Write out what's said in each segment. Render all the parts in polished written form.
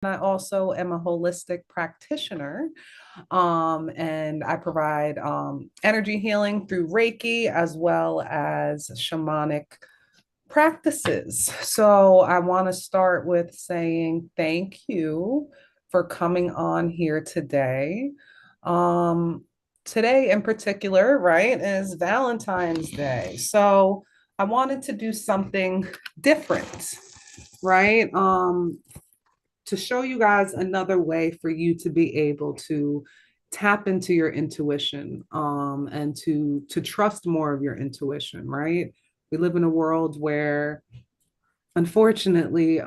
I also am a holistic practitioner, and I provide energy healing through Reiki as well as shamanic practices. So I want to start with saying thank you for coming on here today. Um, Today in particular, right, is Valentine's Day. So I wanted to do something different, right? To show you guys another way for you to be able to tap into your intuition, and to trust more of your intuition, right? We live in a world where unfortunately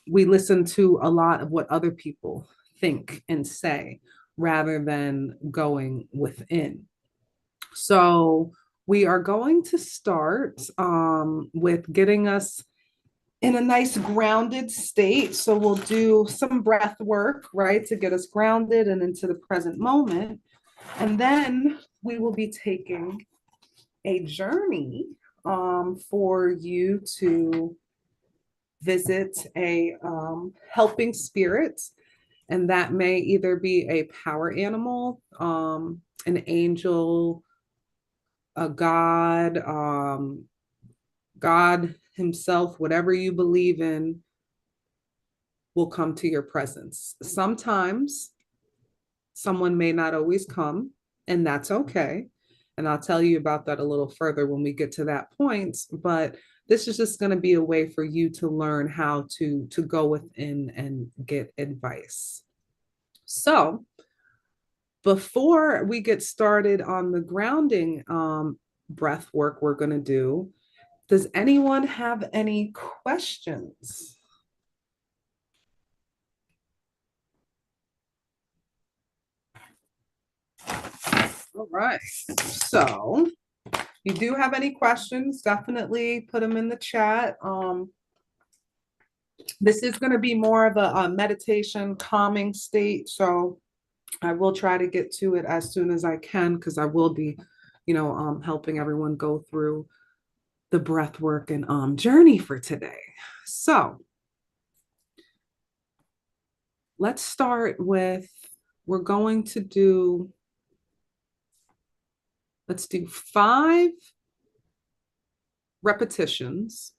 we listen to a lot of what other people think and say rather than going within. So we are going to start with getting us in a nice grounded state. So we'll do some breath work, right, to get us grounded and into the present moment. And then we will be taking a journey for you to visit a helping spirit. And that may either be a power animal, an angel, a god, God himself, whatever you believe in, will come to your presence. Sometimes someone may not always come, and that's okay. And I'll tell you about that a little further when we get to that point. But this is just going to be a way for you to learn how to go within and get advice. So before we get started on the grounding breath work we're going to do, does anyone have any questions? All right. So you do have any questions, definitely put them in the chat. This is going to be more of a meditation calming state. So I will try to get to it as soon as I can because I will be, helping everyone go through the breath work and journey for today. So let's start with, we're going to do, let's do 5 repetitions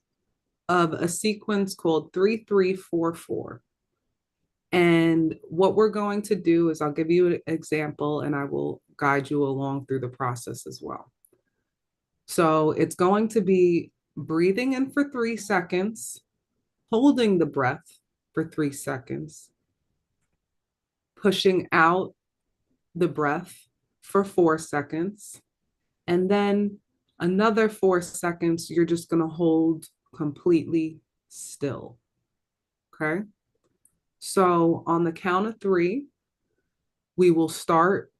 of a sequence called 3344. And what we're going to do is I'll give you an example and I will guide you along through the process as well. So it's going to be breathing in for 3 seconds, holding the breath for 3 seconds, pushing out the breath for 4 seconds, and then another 4 seconds, you're just going to hold completely still. Okay. So on the count of 3, we will start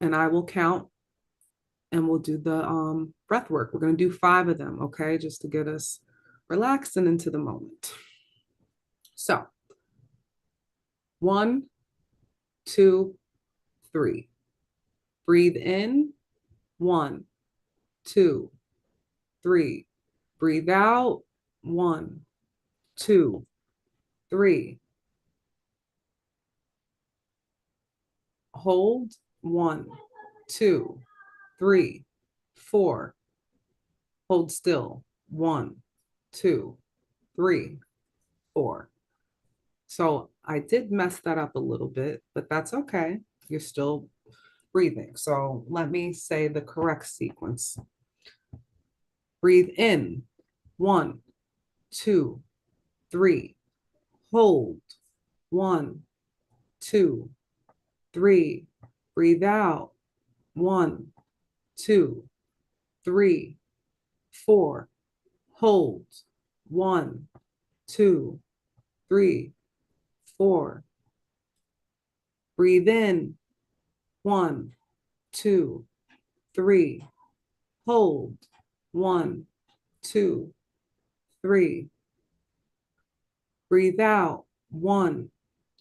and I will count and we'll do the breath work. We're going to do 5 of them, okay, just to get us relaxed and into the moment. So 1, 2, 3. Breathe in. 1, 2, 3. Breathe out. 1, 2, 3. Hold. 1, 2, 3, 4. Hold still. 1, 2, 3, 4. So I did mess that up a little bit, but that's okay. You're still breathing. So let me say the correct sequence. Breathe in. 1, 2, 3. Hold. 1, 2, 3. Breathe out. 1, 2, 3, 4. Hold. 1, 2, 3, 4. Breathe in. 1, 2, 3. Hold. 1, 2, 3. Breathe out. 1,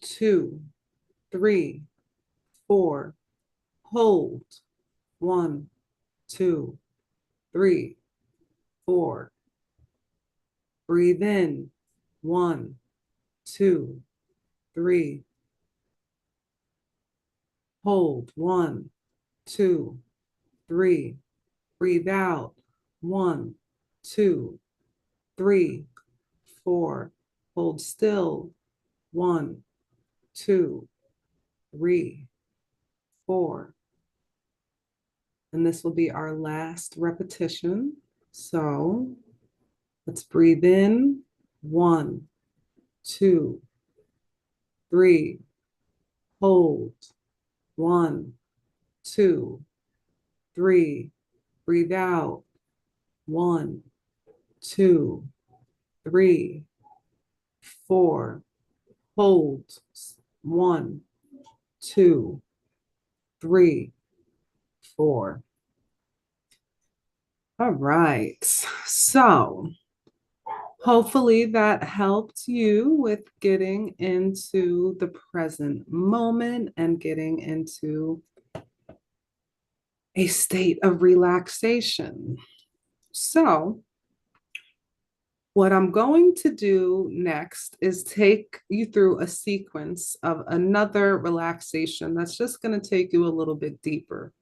2, 3, 4. Hold. 1, 2, 3, 4. Breathe in. 1, 2, 3. Hold. 1, 2, 3. Breathe out. 1, 2, 3, 4. Hold still. 1, 2, 3, 4. And this will be our last repetition. So let's breathe in. 1, 2, 3. Hold. 1, 2, 3. Breathe out. 1, 2, 3, 4. Hold. 1, 2, 3, 4. All right. So hopefully that helped you with getting into the present moment and getting into a state of relaxation. So what I'm going to do next is take you through a sequence of another relaxation that's just going to take you a little bit deeper.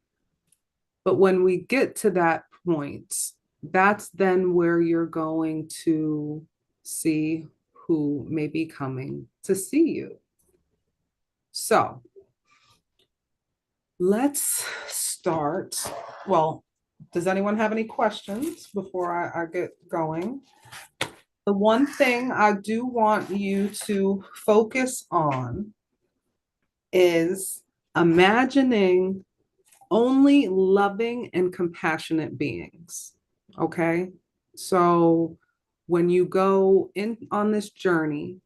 But when we get to that point, that's then where you're going to see who may be coming to see you. So let's start. Well, does anyone have any questions before I get going? The one thing I do want you to focus on is imagining only loving and compassionate beings. Okay. So when you go in on this journey,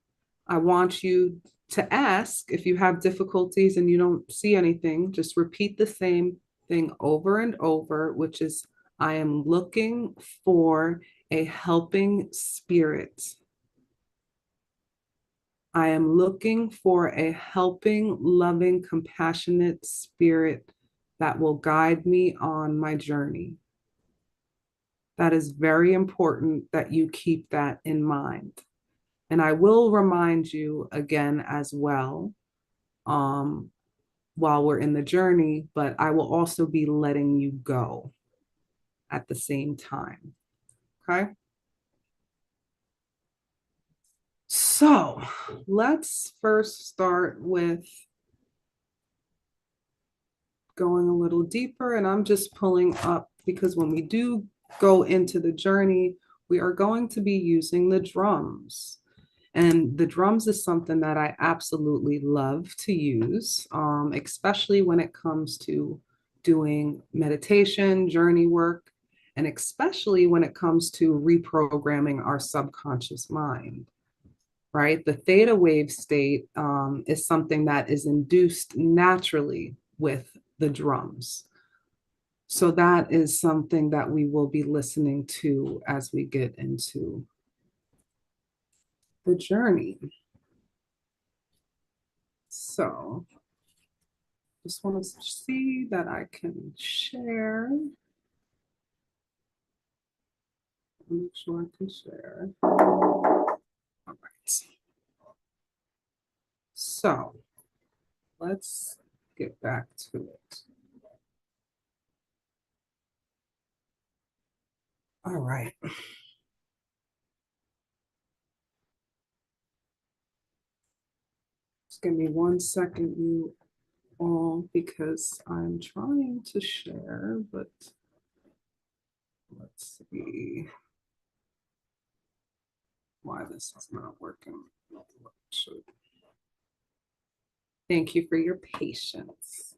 I want you to ask if you have difficulties and you don't see anything, just repeat the same thing over and over, which is, I am looking for a helping spirit. I am looking for a helping, loving, compassionate spirit that will guide me on my journey. That is very important that you keep that in mind. And I will remind you again as well while we're in the journey, but I will also be letting you go at the same time. Okay. So let's first start with going a little deeper. And I'm just pulling up because when we do go into the journey, we are going to be using the drums. And the drums is something that I absolutely love to use, especially when it comes to doing meditation, journey work, and especially when it comes to reprogramming our subconscious mind, right? The theta wave state is something that is induced naturally with the drums. So that is something that we will be listening to as we get into the journey. So just want to see that I can share. Make sure I can share. All right. So let's get back to it. All right. Just give me 1 second, you all, because I'm trying to share, but let's see why this is not working. Thank you for your patience.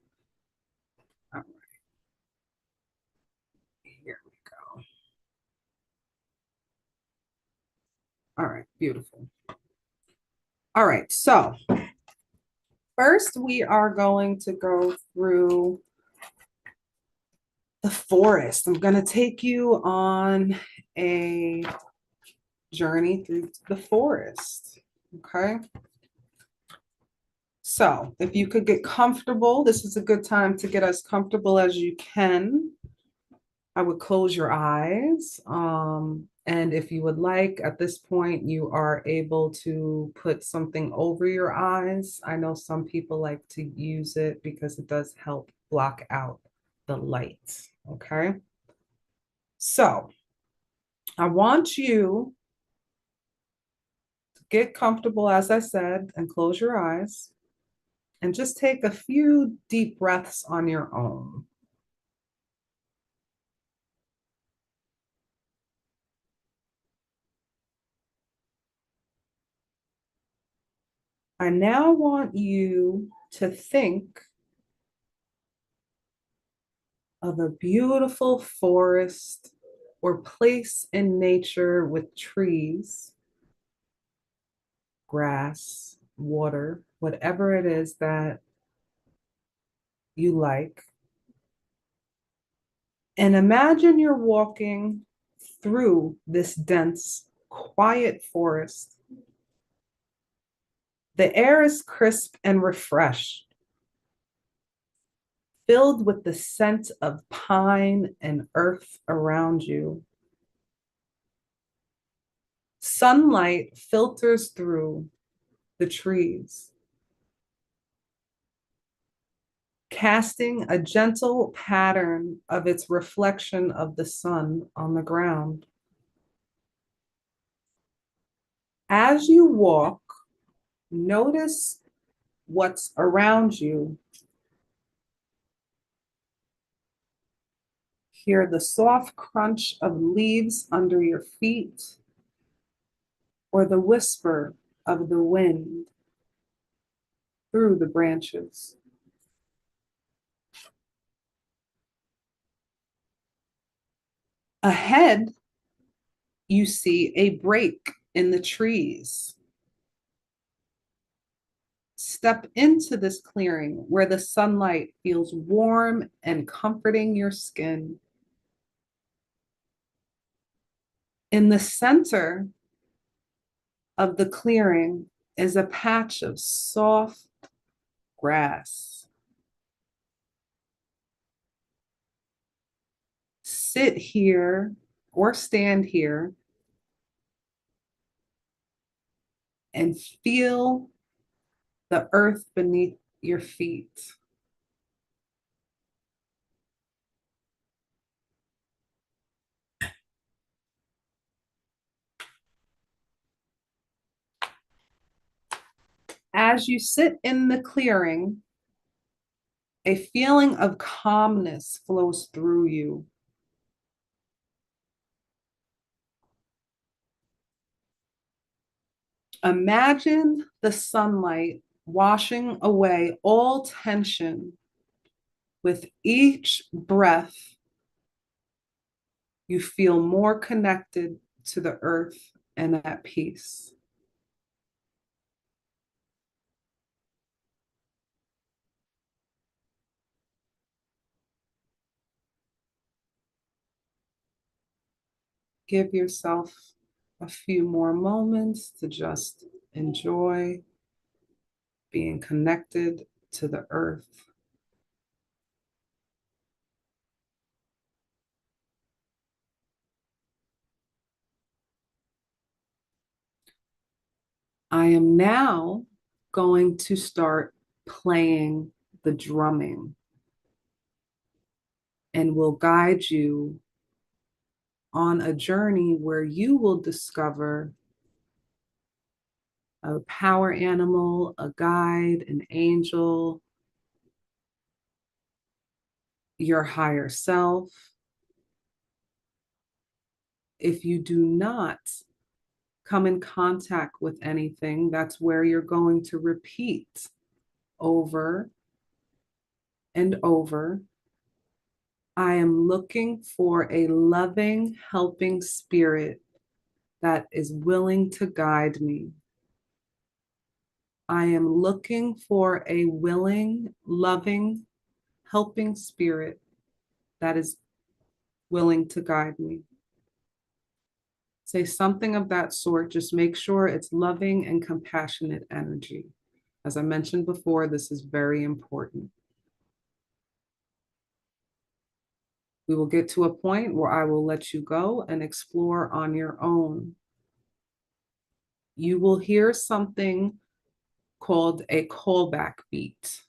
All right. Here we go. All right, beautiful. All right, so first we are going to go through the forest. I'm going to take you on a journey through the forest. Okay. So if you could get comfortable, this is a good time to get as comfortable as you can. I would close your eyes. And if you would like, at this point, you are able to put something over your eyes. I know some people like to use it because it does help block out the light. Okay. So I want you to get comfortable, as I said, and close your eyes and just take a few deep breaths on your own. I now want you to think of a beautiful forest or place in nature with trees, grass, water, whatever it is that you like. And imagine you're walking through this dense, quiet forest. The air is crisp and refreshed, filled with the scent of pine and earth around you. Sunlight filters through the trees, casting a gentle pattern of its reflection of the sun on the ground. As you walk, notice what's around you. Hear the soft crunch of leaves under your feet or the whisper of the wind through the branches. Ahead, you see a break in the trees. Step into this clearing where the sunlight feels warm and comforting your skin. In the center of the clearing is a patch of soft grass. Sit here or stand here and feel the earth beneath your feet. As you sit in the clearing, a feeling of calmness flows through you. Imagine the sunlight washing away all tension. With each breath, you feel more connected to the earth and at peace. Give yourself a few more moments to just enjoy being connected to the earth. I am now going to start playing the drumming and will guide you on a journey where you will discover a power animal, a guide, an angel, your higher self. If you do not come in contact with anything, that's where you're going to repeat over and over. I am looking for a loving, helping spirit that is willing to guide me. I am looking for a willing, loving, helping spirit that is willing to guide me. Say something of that sort. Just make sure it's loving and compassionate energy. As I mentioned before, this is very important. We will get to a point where I will let you go and explore on your own. You will hear something called a callback beat,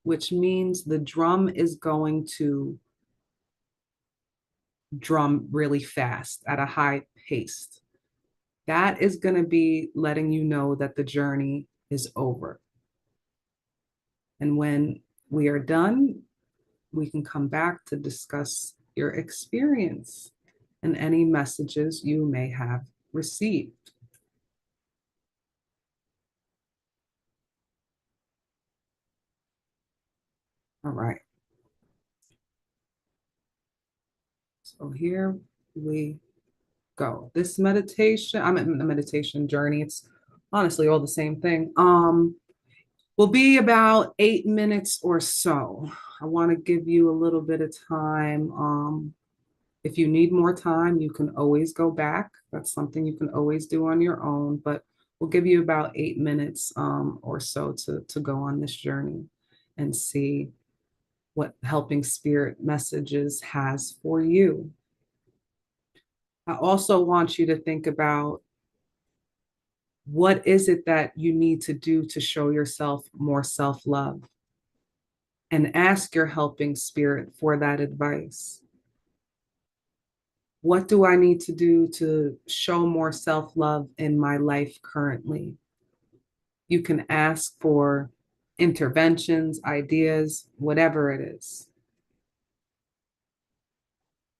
which means the drum is going to drum really fast at a high pace. That is going to be letting you know that the journey is over. And when we are done, we can come back to discuss your experience and any messages you may have received. All right. So here we go. This meditation, I'm in the meditation journey. It's honestly all the same thing. Will be about 8 minutes or so. I want to give you a little bit of time. If you need more time, you can always go back. That's something you can always do on your own, but we'll give you about 8 minutes or so to go on this journey and see what Helping Spirit Messages has for you. I also want you to think about what is it that you need to do to show yourself more self-love, and ask your helping spirit for that advice. What do I need to do to show more self-love in my life currently? You can ask for interventions, ideas, whatever it is.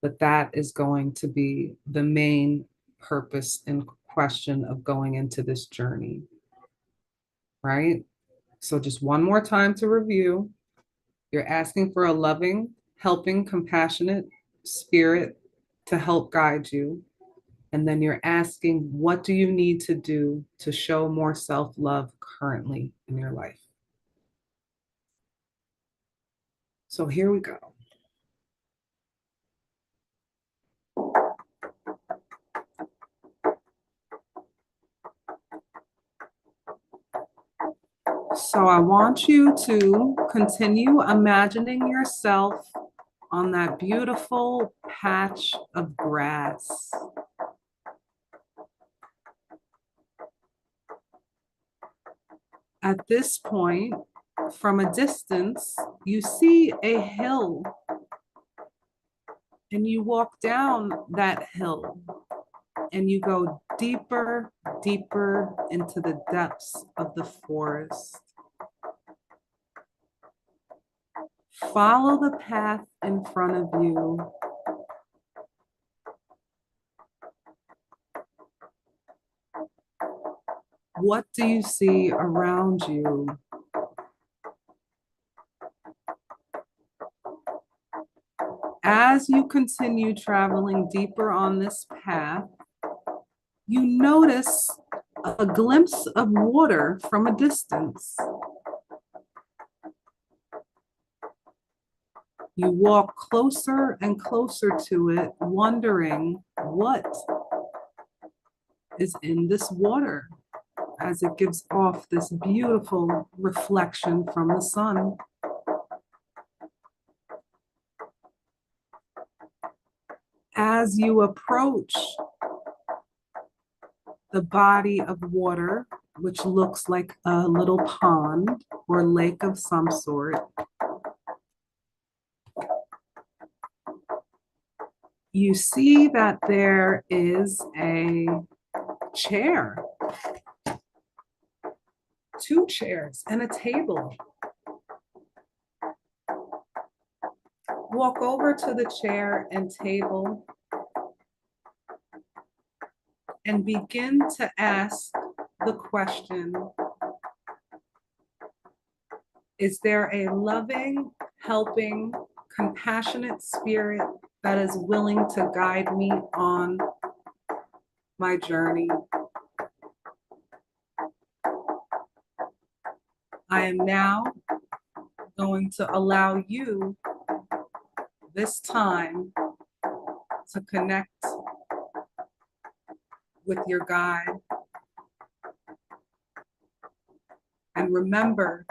But that is going to be the main purpose and question of going into this journey, right? So just one more time to review. You're asking for a loving, helping, compassionate spirit to help guide you. And then you're asking, what do you need to do to show more self-love currently in your life? So here we go. So I want you to continue imagining yourself on that beautiful patch of grass. At this point, from a distance, you see a hill and you walk down that hill and you go deeper, deeper into the depths of the forest. Follow the path in front of you. What do you see around you? As you continue traveling deeper on this path, you notice a glimpse of water from a distance. You walk closer and closer to it, wondering what is in this water as it gives off this beautiful reflection from the sun. As you approach the body of water, which looks like a little pond or lake of some sort, you see that there is a chair, two chairs, and a table. Walk over to the chair and table and begin to ask the question, is there a loving, helping, compassionate spirit that is willing to guide me on my journey? I am now going to allow you this time to connect with your guide. And remember,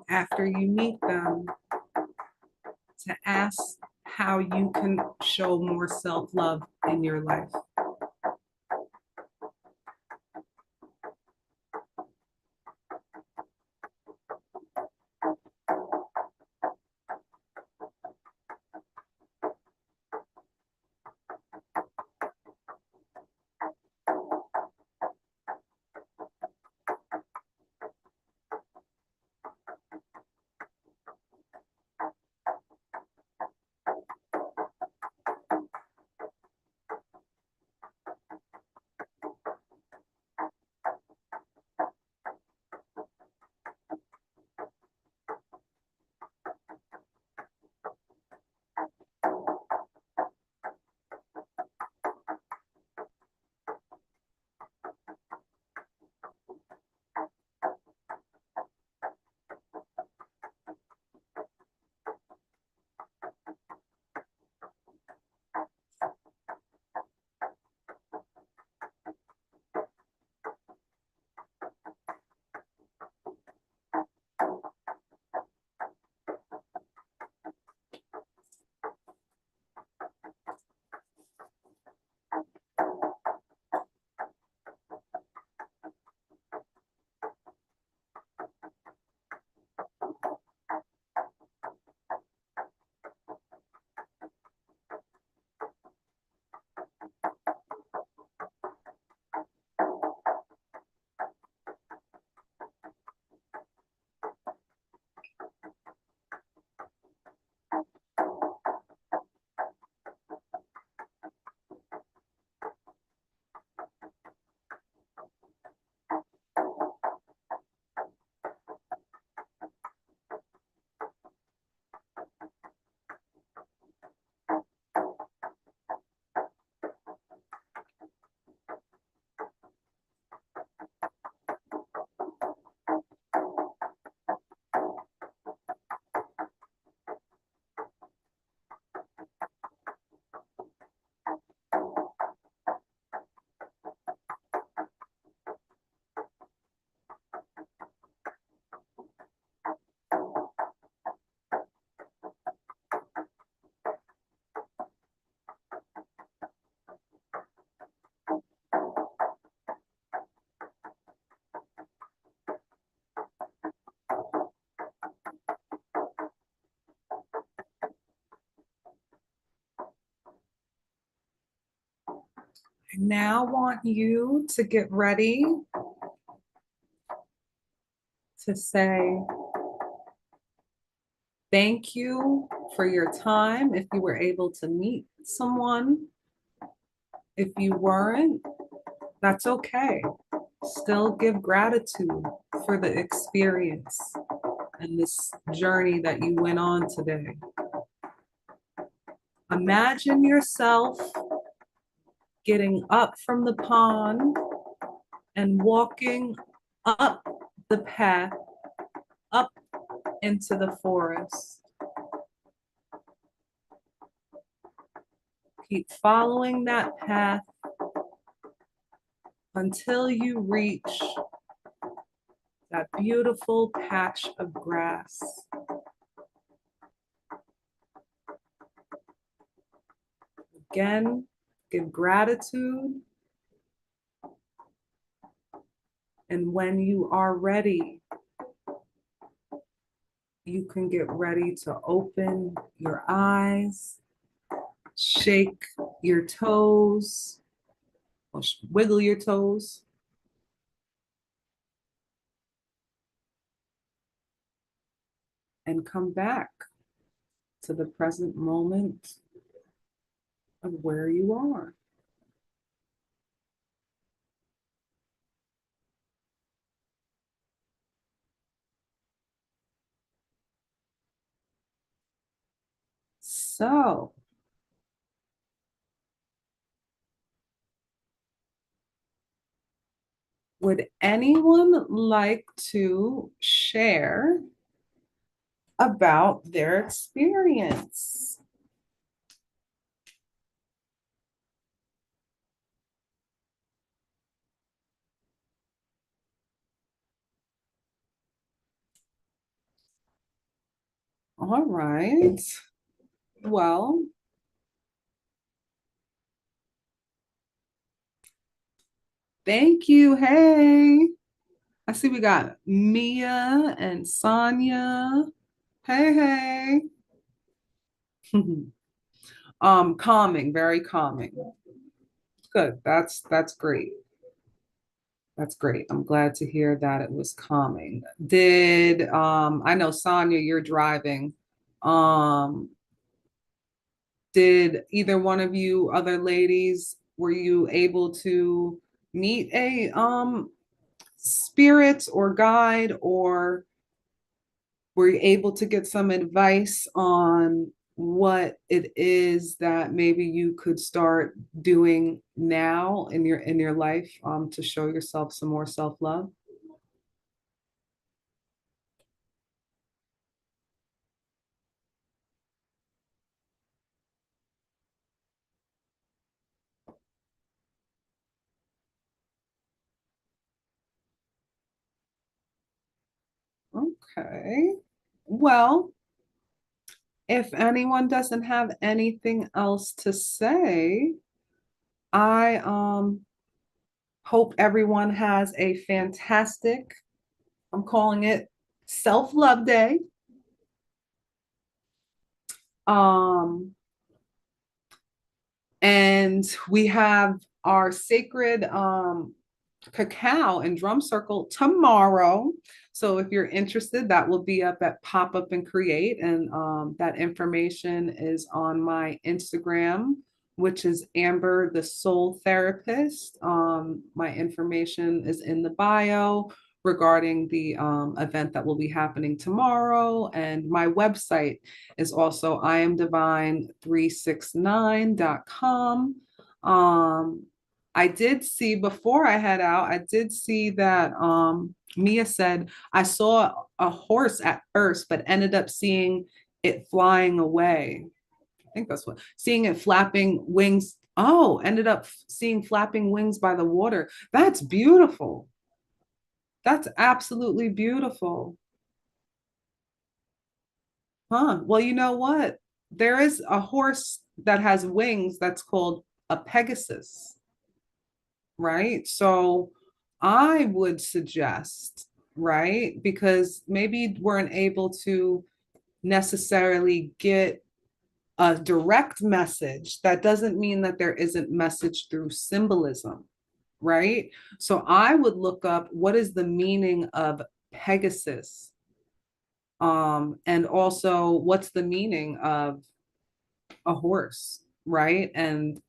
after you meet them, to ask how you can show more self-love in your life. I now want you to get ready to say thank you for your time if you were able to meet someone. If you weren't, that's okay. Still give gratitude for the experience and this journey that you went on today. Imagine yourself getting up from the pond and walking up the path, up into the forest. Keep following that path until you reach that beautiful patch of grass. Again, give gratitude. And when you are ready, you can get ready to open your eyes, shake your toes, or wiggle your toes. And come back to the present moment of where you are. So, would anyone like to share about their experience? All right. Well, thank you. Hey, I see we got Mia and Sonia. Hey, hey. Calming, very calming. Good. That's great. That's great. I'm glad to hear that it was calming. Did I know Sonia, you're driving. Um, did either one of you other ladies, were you able to meet a spirit or guide, or were you able to get some advice on what it is that maybe you could start doing now in your life to show yourself some more self-love? Okay. Well, if anyone doesn't have anything else to say, I hope everyone has a fantastic, I'm calling it self-love day. Um, and we have our sacred cacao and drum circle tomorrow. So if you're interested, that will be up at Pop Up and Create. And that information is on my Instagram, which is Amber the Soul Therapist. My information is in the bio regarding the event that will be happening tomorrow. And my website is also iamdivine369.com. I did see before I head out, I did see that Mia said, I saw a horse at first, but ended up seeing it flying away. I think that's what, seeing it flapping wings. Oh, ended up seeing flapping wings by the water. That's beautiful. That's absolutely beautiful. Huh. Well, you know what? There is a horse that has wings that's called a Pegasus, right? So I would suggest, right? Because maybe you weren't able to necessarily get a direct message. That doesn't mean that there isn't message through symbolism, right? So I would look up what is the meaning of Pegasus, and also what's the meaning of a horse, right? And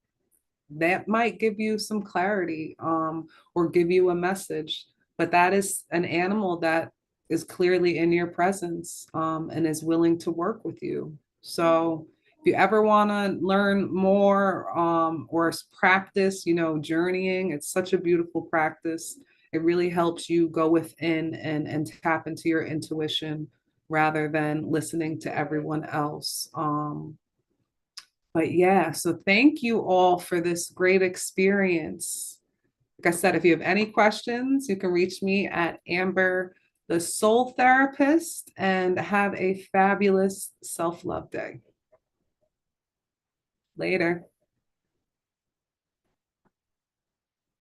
that might give you some clarity, or give you a message. But that is an animal that is clearly in your presence, and is willing to work with you. So if you ever want to learn more, or practice, journeying, it's such a beautiful practice. It really helps you go within and tap into your intuition rather than listening to everyone else. But yeah, so thank you all for this great experience. Like I said, if you have any questions, you can reach me at Amber, the Soul Therapist, and have a fabulous self love day. Later.